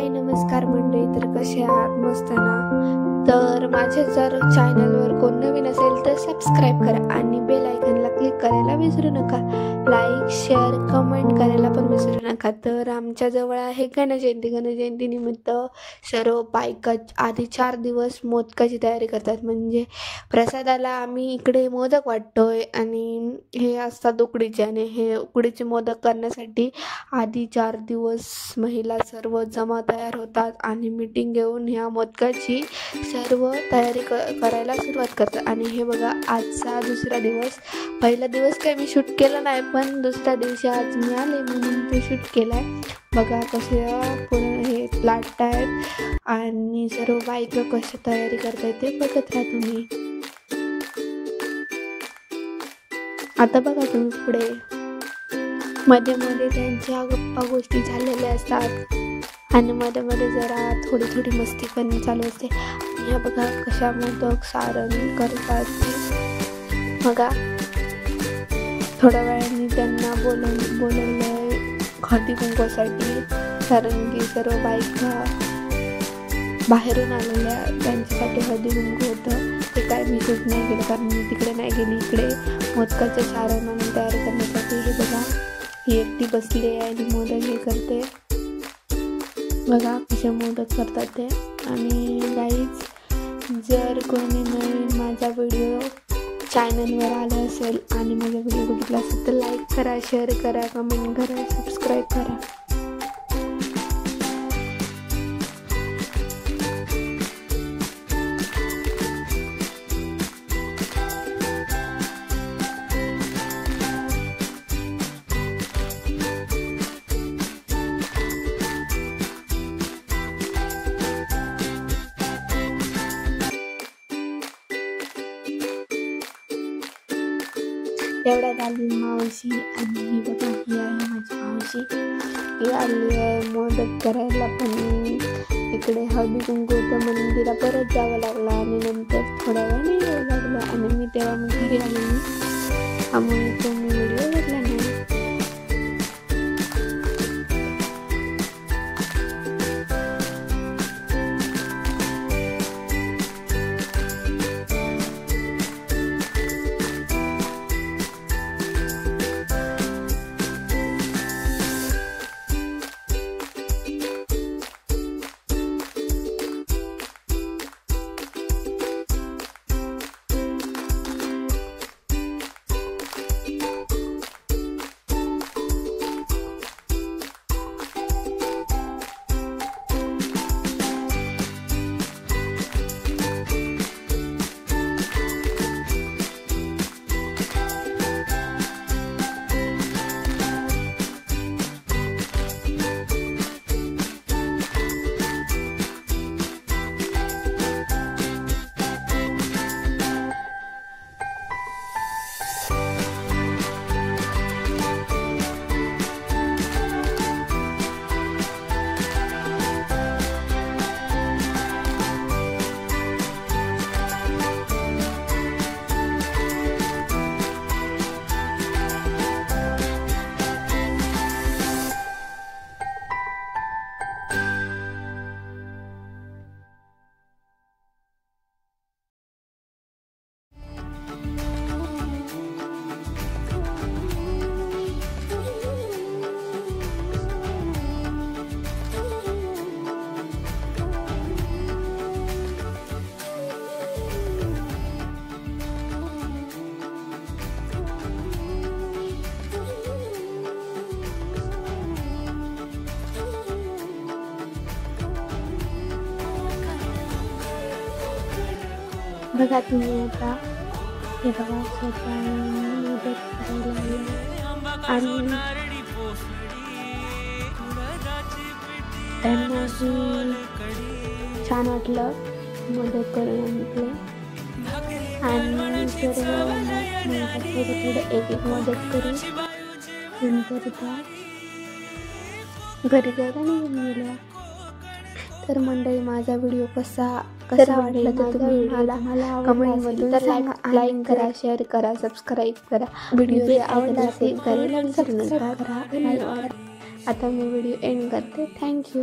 हाय नमस्कार मंडळी, तर कसे आहात? मस्त ना? तर माझ्या जर चॅनलवर कोण नवीन असेल तर सबस्क्राईब करा आणि बेल आयकॉनला क्लिक करायला विसरू नका. लाईक शेअर कमेंट करायला पण विसरू नका. तर आमच्या जवळ आहे गणजयंती निमित्त सर्व बायका आधी 4 दिवस मोदकाची तयारी करतात. म्हणजे प्रसादाला आम्ही इकडे मोदक वाटतोय आणि हे असतात उकडीचे, आणि हे उकडीचे मोदक करण्यासाठी आधी 4 दिवस महिला सर्व जमा तयार होतात आणि मीटिंग घेऊन ह्या मोदकाची सर्व तयारी करायला सुरुवात करतात. आणि हे बघा, आजचा दुसरा दिवस. पहिला दिवस काय मी शूट केला नाही, पण दुसऱ्या दिवशी आज मी आले म्हणून तो शूट केलाय. बघा कसे पूर्ण हे लाटतायत आणि सर्व बायका कशा तयारी करतायत ते बघत राहा तुम्ही. आता बघा तुम्ही पुढे मध्ये मध्ये त्यांच्या गप्पा गोष्टी झालेल्या असतात आणि मध्ये मध्ये जरा थोडी मस्ती पण चालू असते. ह्या बघा कशा मोदक सारण करतात. बघा थोड्या वेळाने त्यांना बोलवलंय हळदी कुंकवासाठी, कारण की सर्व बायका बाहेरून आलेल्या त्यांच्यासाठी हळदी कुंकू होतं. ते काय मी शूट नाही केलं, कारण मी तिकडे नाही गेली. इकडे मोदकाचं सारण आणि तयार करण्यासाठी हे बघा ही एकटी बसली आहे आणि मोदक हे करते. बघा कसे मोदक करतात ते. आणि गाईज, जर कोणी नवीन माझा व्हिडिओ चॅनलवर आला असेल आणि माझा व्हिडिओ बघितला असेल तर लाईक करा, शेअर करा, कमेंट करा, सबस्क्राईब करा. एवढ्यात आली मावशी, आणि ही बघा ही आहे माझी मावशी. ती आली आहे मोदक करायला, पण इकडे हळदी कुंकू होतं म्हणून तिला परत जावं लागलं आणि नंतर थोड्या वेळाने यावं लागलं. आणि मी तेव्हा घरी आलेली, त्यामुळे तो मी व्हिडिओ घेतला नाही. बघा तुम्ही आता हे बघा स्वतः मदत करायला आणि त्यांनाही छान वाटलं मदत करून म्हटले. आणि सर्व थोडं एक मदत करून नंतर त्या घरी जायला निघून गेल्या. तर मंडळी, माझा व्हिडिओ कसा वाटला तर तुम्ही मला कमेंटमधून लाईक करा, शेअर करा, सबस्क्राईब करा. व्हिडिओ आवडला असेल तर करायला विसरू नका. आता मी व्हिडिओ एंड करते. थँक्यू.